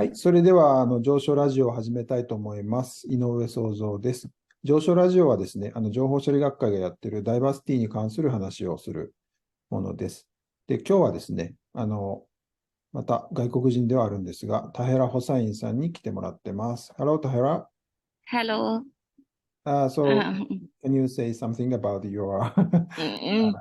はい。それでは、情緒ラジオを始めたいと思います。井上創造です。情緒ラジオはですね、情報処理学会がやっているダイバーシティに関する話をするものです。で、今日はですね、また外国人ではあるんですが、タヘラ・ホサインさんに来てもらってます。Hello, Tahera. Hello. So, Um, can you say something about your mm,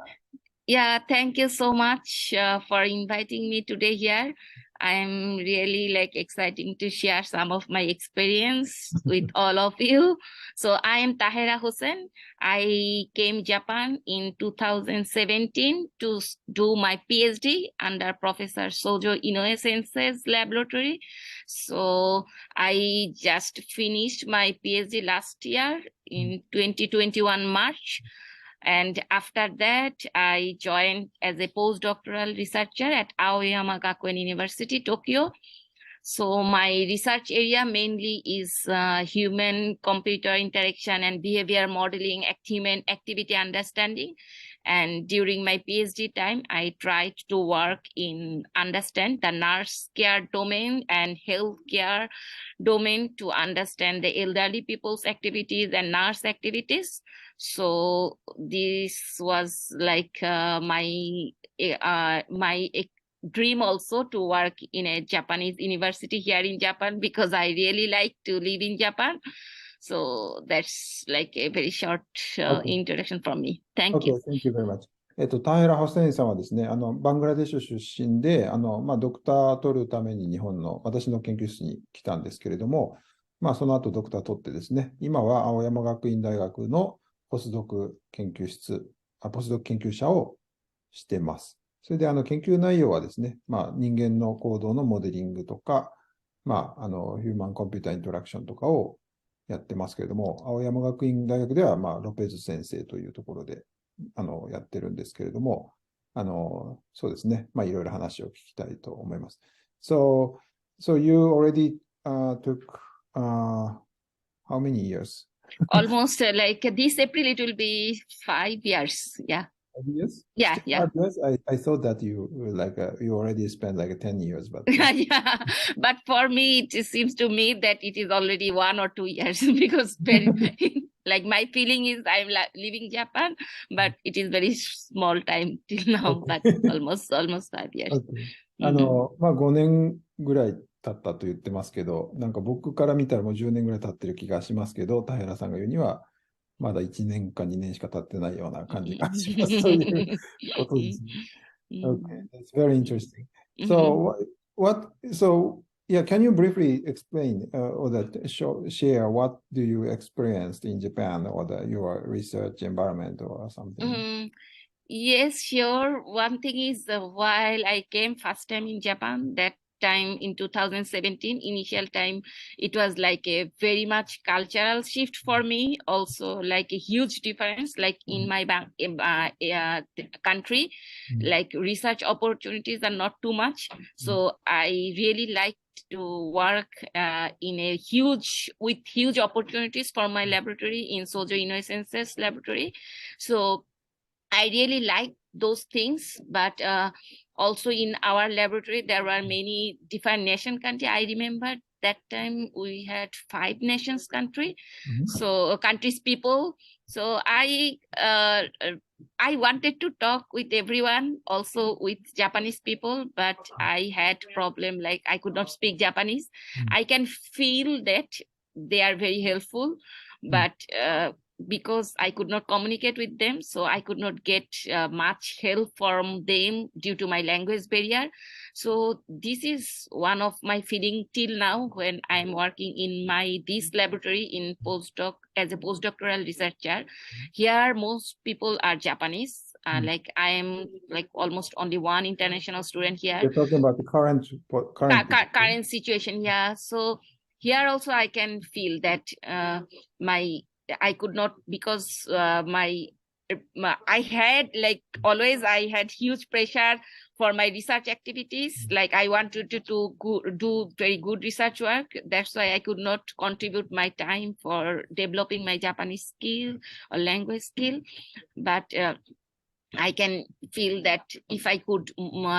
yeah, thank you so much for inviting me today here. I'm really exciting to share some of my experience with all of you. So I am Tahera Hussain. I came Japan in 2017 to do my PhD under Professor Sojo Inoue Sensei's laboratory. So I just finished my PhD last year in 2021 March. And after that, I joined as a postdoctoral researcher at Aoyama Gakuen University, Tokyo. So my research area mainly is human-computer interaction and behavior modeling, human activity understanding. And during my PhD time, I tried to work in understand the nurse care domain and healthcare domain to understand the elderly people's activities and nurse activities. So this was my dream also to work in a Japanese university here in Japan because I really like to live in Japan. So that's like a very short Okay. introduction from me. Thank Okay, you. thank you very much. タヘラ・ホセインさんはですね、バングラデシュ出身で、ドクター取るために日本の私の研究室に来たんですけれども、その後ドクター取ってですね、今は青山学院大学のポスドク研究室、ポスドク研究者をしています。それで研究内容はですね、人間の行動のモデリングとか、ヒューマンコンピューターイントラクションとかをやってますけれども、青山学院大学では、ロペズ先生というところで、やってるんですけれども、そうですね、いろいろ話を聞きたいと思います。So you already took how many years? Almost this April, it will be 5 years. Yeah. 5 years? Yeah, Still yeah. 5 years? I thought that you you already spent 10 years, but Yeah, but for me, it seems to me that it is already 1 or 2 years because my feeling is I'm leaving Japan, but it is very small time till now, but almost 5 years. Okay. 5年ぐらい経ったと言ってますけど、なんか僕から見たらもう10年ぐらい経ってる気がしますけど、田原さんが言うには、まだ1年か2年しか経ってないような感じがします。そういうことですね。Okay, that's very interesting. So, yeah, can you briefly explain or share what do you experienced in Japan or your research environment or something? Yes, sure. One thing is while I came first time in Japan, that time in 2017, initial time, it was like a very much cultural shift for me. Also, like a huge difference, like in my country, like research opportunities are not too much. So I really like to work with huge opportunities for my laboratory in Sojo Inoue Sensei's laboratory. So I really like those things, but also in our laboratory, there were many different nation country. I remember that time we had 5 nations country, so countries people. So I wanted to talk with everyone, also with Japanese people, but I had problem like I could not speak Japanese. I can feel that they are very helpful, but because I could not communicate with them, so I could not get much help from them due to my language barrier. So this is one of my feeling till now when I'm working in this laboratory in postdoc as a postdoctoral researcher. Here most people are Japanese. Like I am like almost only one international student here. You're talking about the current Situation. Yeah. So here also I can feel that I could not because I had I had huge pressure for my research activities. Like I wanted to do very good research work. That's why I could not contribute my time for developing my Japanese skill or language skill. But I can feel that if I could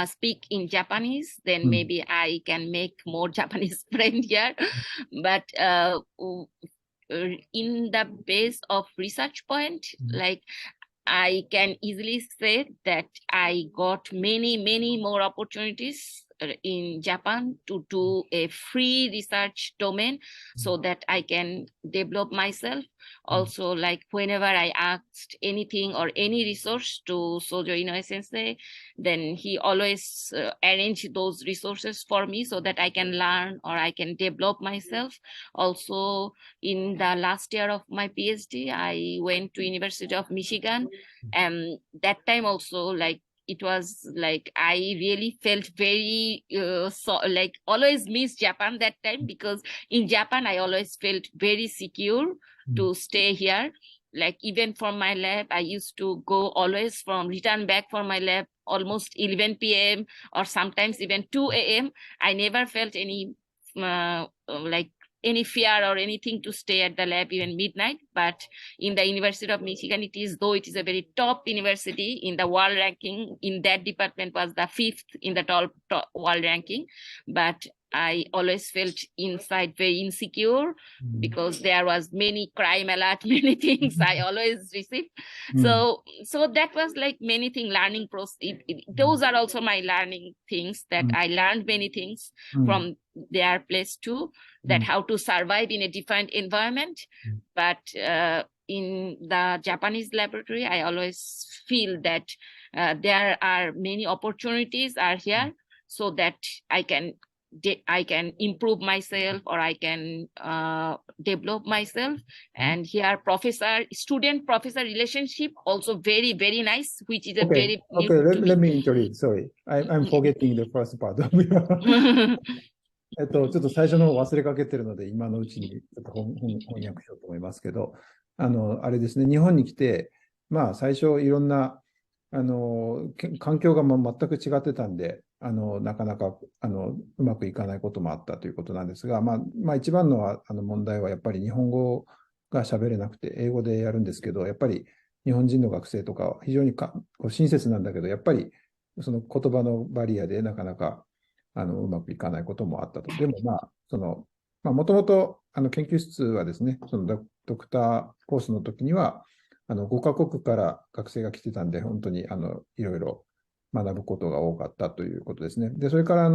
speak in Japanese, then maybe I can make more Japanese friend here. But in the base of research point, like I can easily say that I got many more opportunities in Japan to do a free research domain so that I can develop myself. Also, like whenever I asked anything or any resource to Sojo Inoue Sensei, then he always arranged those resources for me so that I can learn or I can develop myself. Also, in the last year of my PhD, I went to University of Michigan, and that time also, like, it was like I really felt very like always miss Japan that time, because in Japan I always felt very secure to stay here. Like even from my lab, I used to go always from return back from my lab almost 11 p.m. or sometimes even 2 a.m. I never felt any like any fear or anything to stay at the lab even midnight. But in the University of Michigan, though it is a very top university in the world ranking, in that department was the 5th in the top world ranking, but I always felt inside very insecure because there was many crime alert, many things I always received. So that was like many things, learning process. Those are also my learning things, that I learned many things from their place too, that how to survive in a different environment. But in the Japanese laboratory, I always feel that there are many opportunities are here, so that I can improve myself or I can develop myself. And here student professor relationship also very nice, which is a very new to me. Let me introduce. Sorry, I'm forgetting the first part of your ちょっと最初の方忘れかけてるので、今のうちにちょっと翻訳しようと思いますけど、あれですね、日本に来て、まあ、最初いろんな環境が全く違ってたんで、なかなかうまくいかないこともあったということなんですが、まあ、一番の問題はやっぱり日本語が喋れなくて、英語でやるんですけど、やっぱり日本人の学生とかは非常に親切なんだけど、やっぱりその言葉のバリアでなかなかうまくいかないこともあったと。でも、もともと研究室はですね、そのドクターコースの時には、5カ国から学生が来てたんで、本当にいろいろ学ぶことが多かったということですね。で、それから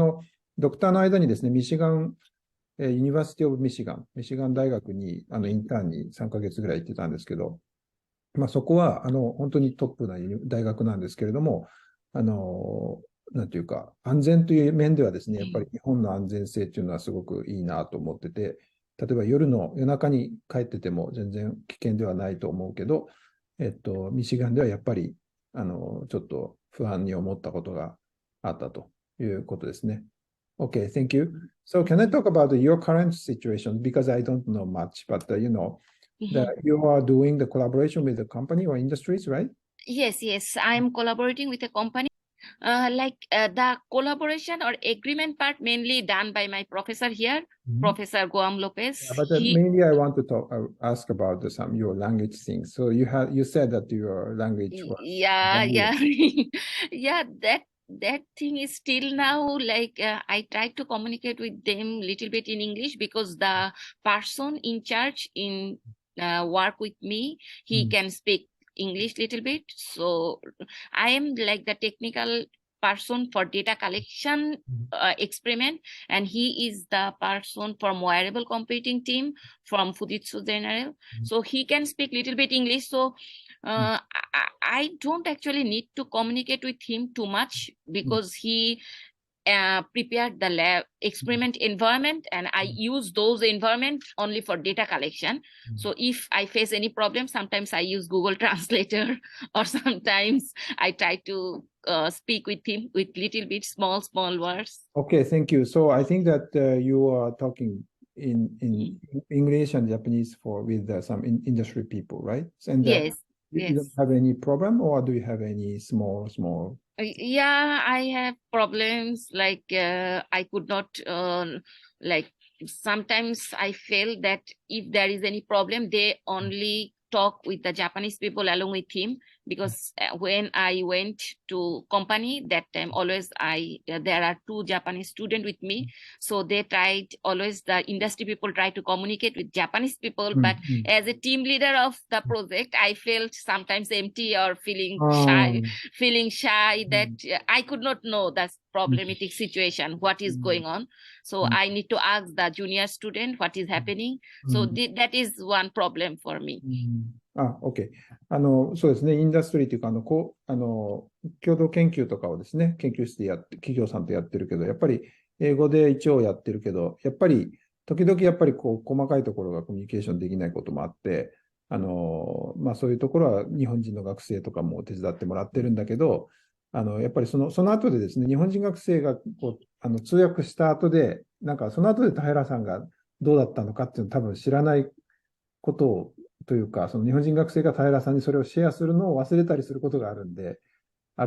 ドクターの間にですね、ミシガン、ユニバーシティオブミシガン大学にインターンに3ヶ月ぐらい行ってたんですけど、そこは本当にトップな大学なんですけれども、なんていうか、安全という面ではですね、やっぱり日本の安全性っていうのはすごくいいなと思ってて、例えば夜中に帰ってても全然危険ではないと思うけど、ミシガンではやっぱりちょっと不安に思ったことがあったということですね。Okay, thank you. So can I talk about your current situation? Because I don't know much, but that you are doing the collaboration with the company or industries, right? Yes, I'm collaborating with a company. The collaboration or agreement part mainly done by my professor here, Professor Guam Lopez. Yeah, but mainly I want to ask about your language things. So you said that your language was yeah, that thing is still now, like I try to communicate with them little bit in English, because the person in charge in work with me, he can speak English little bit. So I am like the technical person for data collection experiment, and he is the person from wearable computing team from Fujitsu General. So he can speak little bit English. So I don't actually need to communicate with him too much, because he prepared the lab experiment environment, and I use those environments only for data collection. So if I face any problem, sometimes I use Google Translator, or sometimes I try to speak with him with little bit small words. Okay, thank you. So I think that you are talking in English and Japanese with some industry people, right? And yes. You don't have any problem, or do you have any small? Yeah, I have problems, like I could not like sometimes I feel that if there is any problem, they only talk with the Japanese people along with him, because when I went to company that time, always there are two Japanese students with me, so they tried always, the industry people try to communicate with Japanese people, but as a team leader of the project, I felt sometimes empty or feeling shy that I could not know the problematic situation, what is going on. So I need to ask the junior student what is happening. So that is one problem for me. OK。そうですね、インダストリーというか、共同研究とかをですね、研究室で企業さんとやってるけど、やっぱり英語で一応やってるけど、やっぱり時々やっぱりこう細かいところがコミュニケーションできないこともあって、そういうところは日本人の学生とかも手伝ってもらってるんだけど、やっぱりその後でですね、日本人学生がこう通訳した後で、なんかその後で田原さんがどうだったのかっていうのを多分知らないことをというか、その日本人学生が田原さんにそれをシェアするのを忘れたりすることがあるん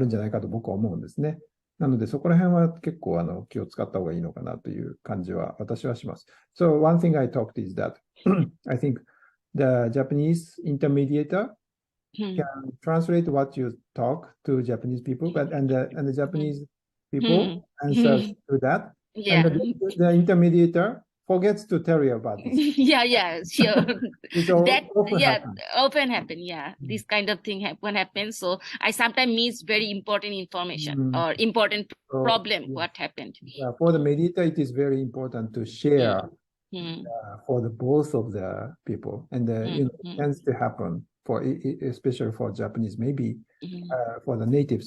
じゃないかと僕は思うんですね。なので、そこら辺は結構気を使った方がいいのかなという感じは私はします。So one thing I talked is that I think the Japanese intermediator can translate what you talk to Japanese people, and the Japanese people answers to that. Yeah. And the intermediator forgets to tell you about this. Yeah, sure. It's That often often happen. Yeah, this kind of thing happens. So I sometimes miss very important information or important problem what happened. For the mediator, it is very important to share for the both of the people, and it tends to happen especially for Japanese, maybe for the native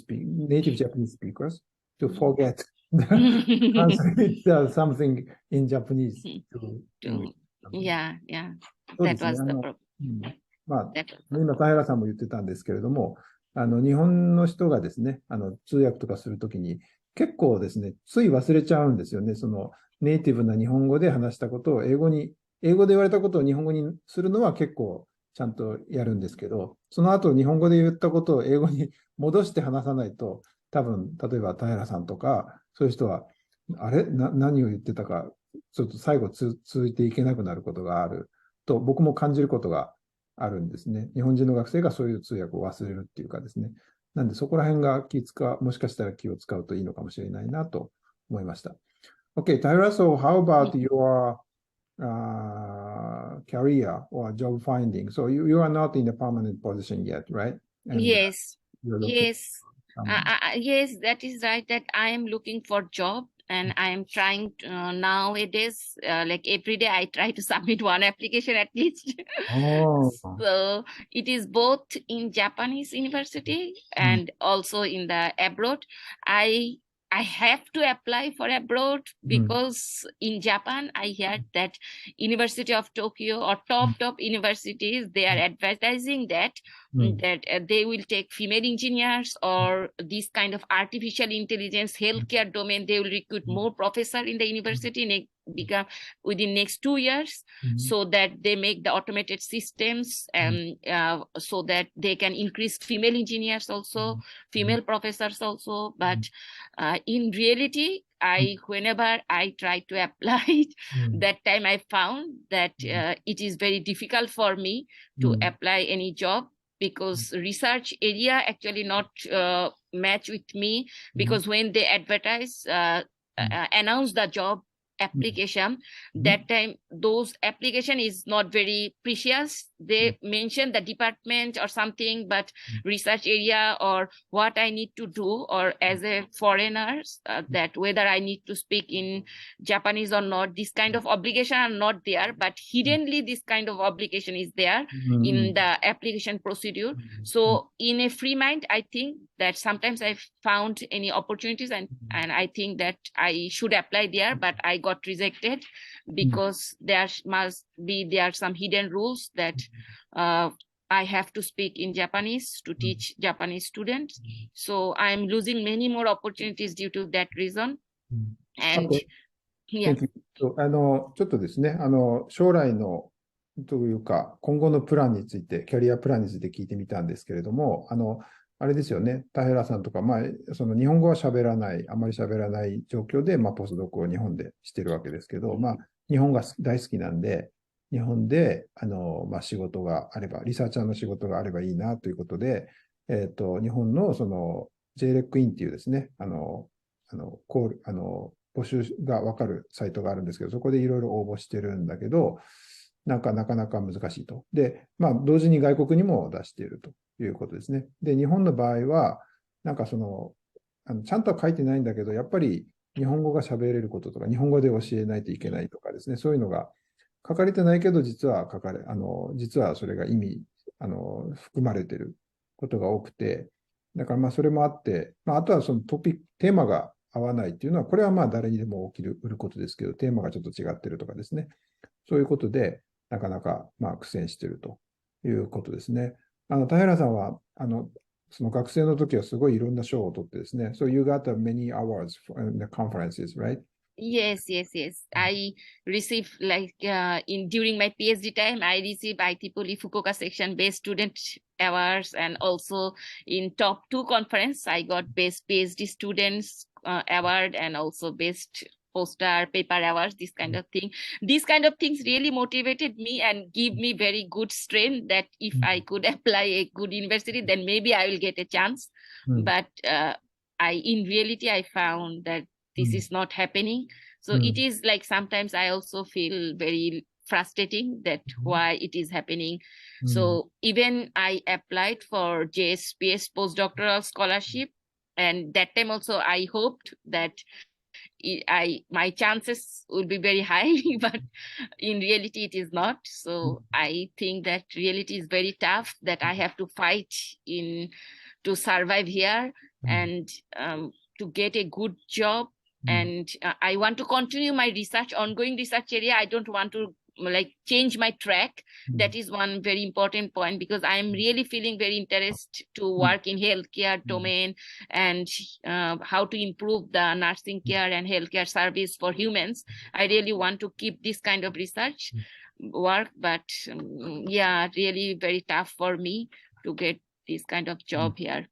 Japanese speakers to forget translate something in Japanese to English. Yeah. That was the problem. 今、田原さんも言ってたんですけれども、日本の人がですね、通訳とかするときに、結構ですね、つい忘れちゃうんですよね。そのネイティブな日本語で話したことを英語で言われたことを日本語にするのは結構ちゃんとやるんですけど、その後日本語で言ったことを英語に戻して話さないと、多分、例えば田原さんとか、そういう人は、何を言ってたか、ちょっと最後続いていけなくなることがあると、僕も感じることがあるんですね。日本人の学生がそういう通訳を忘れるっていうかですね。なんでそこら辺がもしかしたら気を使うといいのかもしれないなと思いました。Okay, Tyra, so how about your career or job finding? So you are not in a permanent position yet, right? And, yes, yes, that is right. That I am looking for job. And I am trying nowadays, like every day, I try to submit one application at least. So it is both in Japanese university and also in the abroad. I have to apply for abroad because in Japan, I heard that University of Tokyo or top universities, they are advertising that they will take female engineers or this kind of artificial intelligence healthcare domain. They will recruit more professors in the university within next 2 years, so that they make the automated systems and so that they can increase female engineers also, female professors also. But in reality, whenever I try to apply, that time I found that it is very difficult for me to apply any job, because research area actually not match with me, because when they advertise, announce the job application, that time those application is not very precious. They mention the department or something, but research area or what I need to do, or as a foreigner, that whether I need to speak in Japanese or not, this kind of obligation are not there, but hiddenly this kind of obligation is there in the application procedure. So in a free mind, I think that sometimes I found any opportunities and I think that I should apply there, but I got rejected because there are some hidden rules that I have to speak in Japanese to teach Japanese students. So I'm losing many more opportunities due to that reason. And yeah. ちょっとですね、将来のというか、今後のプランについて、キャリアプランについて聞いてみたんですけれども、あれですよね、田原さんとか、その日本語はあまり喋らない状況で、ポスドクを日本でしてるわけですけど、日本が大好きなんで、日本で、仕事があれば、リサーチャーの仕事があればいいなということで、日本のその JREC インっていうですね、募集が分かるサイトがあるんですけど、そこでいろいろ応募してるんだけど、なかなか難しいと。で、同時に外国にも出しているということですね。で、日本の場合は、ちゃんとは書いてないんだけど、やっぱり日本語が喋れることとか、日本語で教えないといけないとかですね、そういうのが書かれてないけど、実は実はそれが含まれていることが多くて、だからそれもあって、あとはそのテーマが合わないっていうのは、これは誰にでも起きることですけど、テーマがちょっと違ってるとかですね、そういうことで、なかなか苦戦しているということですね。田原さんは、その学生の時はすごいいろんな賞を取ってですね。So you got many awards in the conferences, right? Yes. I received during my PhD time, I received IEEE Fukuoka section Best Student Awards, and also in top 2 conference, I got Best PhD Students Award and also Best Poster Paper Awards, this kind of thing. These kind of things really motivated me and give me very good strength that if I could apply a good university, then maybe I will get a chance. But in reality, I found that this is not happening. So it is like sometimes I also feel very frustrating that why it is happening. So even I applied for JSPS postdoctoral scholarship, and that time also I hoped that my chances will be very high, but in reality it is not. So I think that reality is very tough, that I have to fight to survive here and to get a good job. And I want to continue my ongoing research area. I don't want to change my track. That is one very important point, because I am really feeling very interested to work in healthcare domain and how to improve the nursing care and healthcare service for humans. I really want to keep this kind of research work, but really very tough for me to get this kind of job here.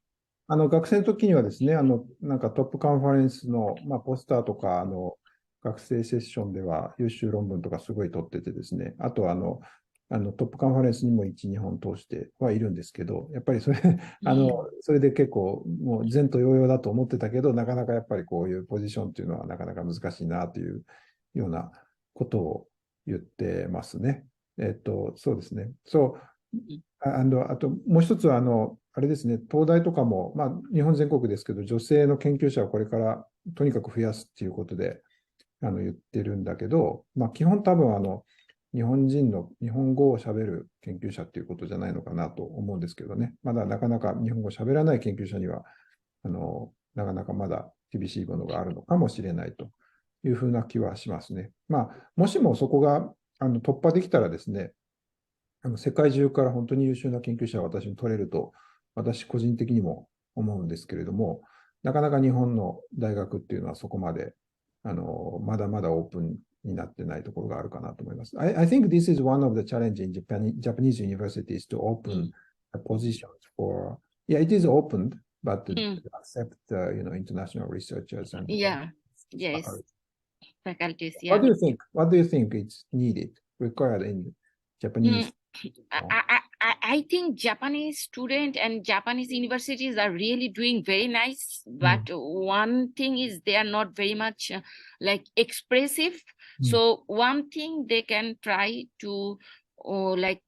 学生の時にはですね、トップカンファレンスの、ポスターとか、学生セッションでは優秀論文とかすごい取っててですね、あとはトップカンファレンスにも1、2本通してはいるんですけど、やっぱりそれで結構もう前途洋々だと思ってたけど、なかなかやっぱりこういうポジションっていうのはなかなか難しいなというようなことを言ってますね。そうですね。あともう一つはあれですね、東大とかも、日本全国ですけど、女性の研究者をこれからとにかく増やすっていうことで言ってるんだけど、基本多分日本人の日本語を喋る研究者っていうことじゃないのかなと思うんですけどね、まだなかなか日本語を喋らない研究者にはなかなかまだ厳しいものがあるのかもしれないというふうな気はしますね。もしもそこが突破できたらですね、世界中から本当に優秀な研究者が私に取れると、私個人的にも思うんですけれども、なかなか日本の大学っていうのはそこまでまだまだオープンになってないところがあるかなと思います。I think this is one of the challenges in Japanese universities to open the positions for, it is opened, but to accept international researchers and faculties. What do you think is needed, required in Japanese? I think Japanese students and Japanese universities are really doing very nice, but one thing is they are not very much expressive. So one thing they can try to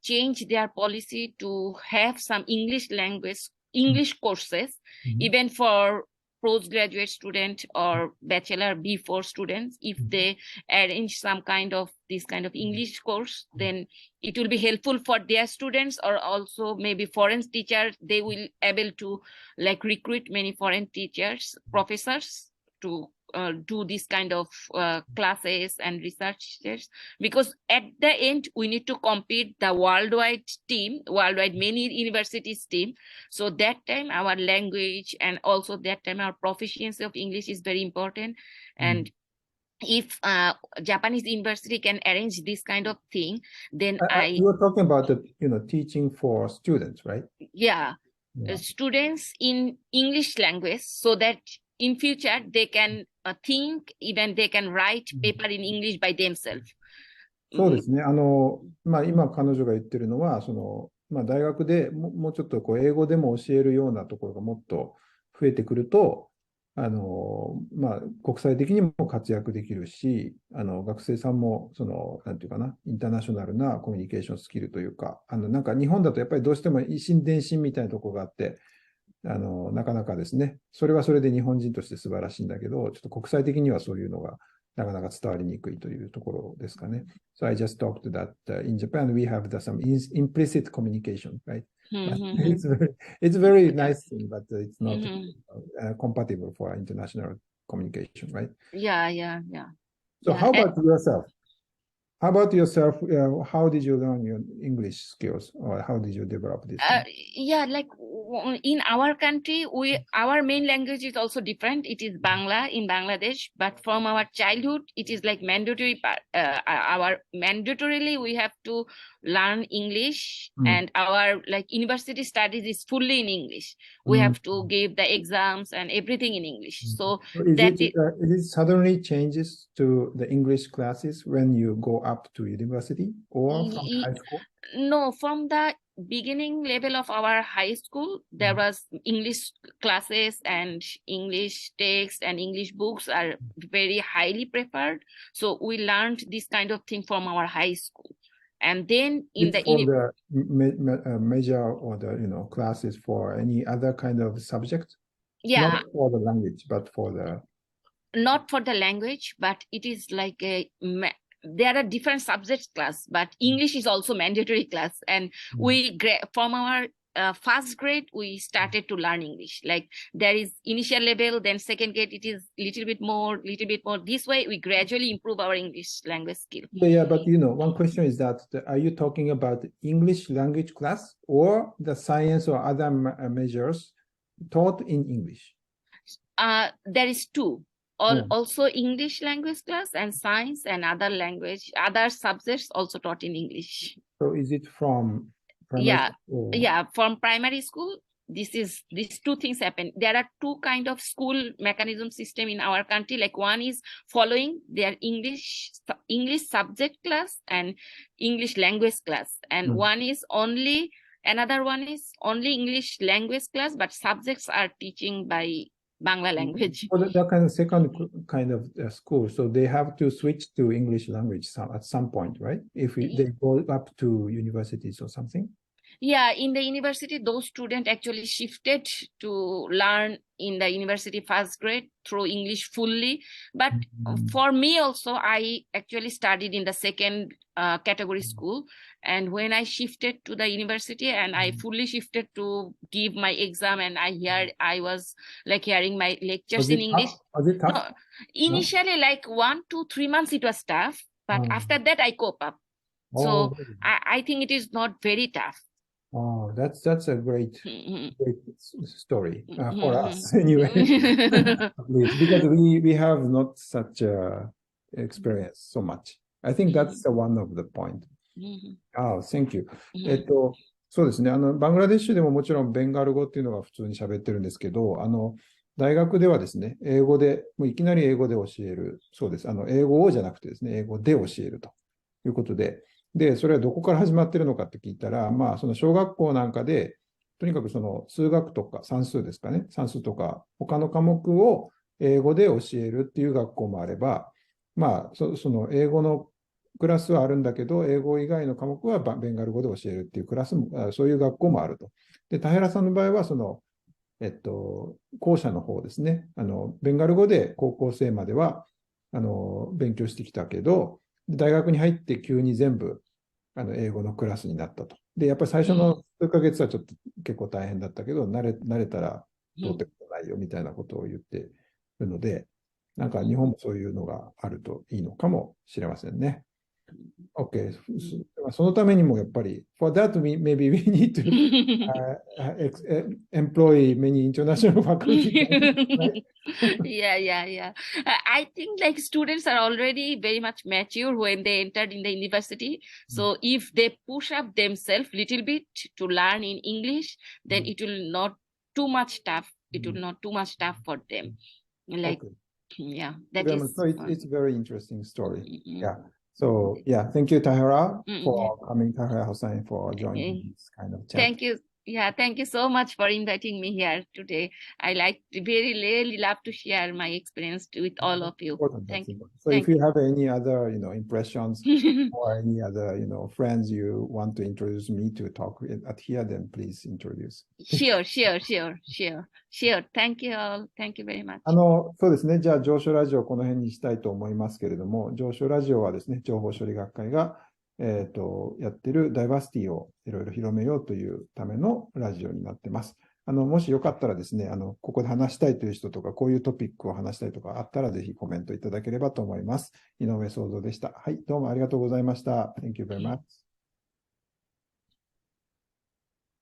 change their policy to have some English courses, even for postgraduate student or bachelor B4 students. If they arrange some kind of English course, then it will be helpful for their students, or also maybe foreign teachers. They will able to recruit many foreign teachers, professors to do this kind of classes and researches, because at the end we need to compete the worldwide many universities team. So that time our language and also that time our proficiency of English is very important. And if Japanese university can arrange this kind of thing, then you were talking about teaching for students, right? Students in English language, so that in future they can think, even they can write paper in English by themselves. そうですね。今彼女が言ってるのはまあ、大学でもうちょっとこう英語でも教えるようなところがもっと増えてくると、まあ、国際的にも活躍できるし、学生さんも、なんていうかな、インターナショナルなコミュニケーションスキルというか、なんか日本だとやっぱりどうしても一心伝心みたいなところがあって、なかなかですね、それはそれで日本人として素晴らしいんだけど、ちょっと国際的にはそういうのがなかなか伝わりにくいというところですかね。So I just talked that in Japan we have some implicit communication, right? But it's very nice thing, but it's not compatible for international communication, right? Yeah. So Yeah. how about yourself? How about yourself? How did you learn your English skills, or how did you develop this thing? Yeah, like in our country, our main language is also different. It is Bangla in Bangladesh, but from our childhood, it is like mandatory. Our mandatorily we have to learn English, and our like university studies is fully in English. We have to give the exams and everything in English. So is it suddenly changes to the English classes when you go up to university or from high school? No, from the beginning level of our high school, there was English classes and English text and English books are very highly preferred. So we learned this kind of thing from our high school. And then in it's for the major or the classes for any other kind of subject? Yeah. Not for the language, but for the... Not for the language, but it is like there are different subjects class, but English is also mandatory class. And we from our first grade we started to learn English. Like there is initial level, then second grade it is little bit more. This way we gradually improve our English language skill. Yeah, but one question is that are you talking about English language class or the science or other measures taught in English? There is two. Also English language class and science and other subjects also taught in English. So is it from primary school? Yeah, from primary school. These two things happen. There are two kind of school mechanism system in our country. Like one is following their English subject class and English language class, and another one is only English language class, but subjects are teaching by Bangla language. So that kind of second kind of school, so they have to switch to English language at some point, right? If they go up to universities or something? Yeah, in the university, those students actually shifted to learn in the university first grade through English fully. But for me also, I actually studied in the second category school. And when I shifted to the university and I fully shifted to give my exam, and I was like hearing my lectures in English. Was it tough? No, initially, like 1 to 3 months, it was tough. But after that, I cope up. So I think it is not very tough. Oh, that's a great story for us anyway. At least, because we have not such a experience so much. I think that's one of the point. Thank you. そうですね。バングラデシュでももちろんベンガル語っていうのが普通に喋ってるんですけど、大学ではですね、英語で、もういきなり英語で教える。そうです。英語をじゃなくてですね、英語で教えるということで、それはどこから始まってるのかって聞いたら、まあ、その小学校なんかで、とにかくその数学とか算数ですかね、算数とか他の科目を英語で教えるっていう学校もあれば、まあ、その英語のクラスはあるんだけど、英語以外の科目はベンガル語で教えるっていうクラスも、そういう学校もあると。で、田原さんの場合は、後者の方ですね、ベンガル語で高校生までは勉強してきたけど、大学に入って急に全部英語のクラスになったと。で、やっぱり最初の数ヶ月はちょっと結構大変だったけど、慣れたらどうってことないよみたいなことを言ってるので、なんか日本もそういうのがあるといいのかもしれませんね。OK。そのためにもやっぱり、for that, maybe we need to employ many international faculty. Right? Yeah. I think like students are already very much mature when they entered in the university. So if they push up themselves a little bit to learn in English, then it will not too much tough. It will not too much tough for them. Like, yeah, that is. So it's a very interesting story. Yeah. So, yeah, thank you, Tahira, Mm, for coming, Tahira Hossain, for joining Okay. this kind of chat. Thank you. Yeah, thank you so much for inviting me here today. I really love to share my experience with all of you. Important, Thank that's you. important. So, Thank if you have any other, impressions you. or any other, friends you want to introduce me to talk at here, then please introduce. Sure. Thank you all. Thank you very much. そうですね。じゃあ、情緒ラジオこの辺にしたいと思いますけれども、情緒ラジオはですね、情報処理学会が、やってるダイバーシティをいろいろ広めようというためのラジオになってます。もしよかったらですね、ここで話したいという人とか、こういうトピックを話したいとかあったら、ぜひコメントいただければと思います。井上創造でした。はい、どうもありがとうございました。Thank you very much.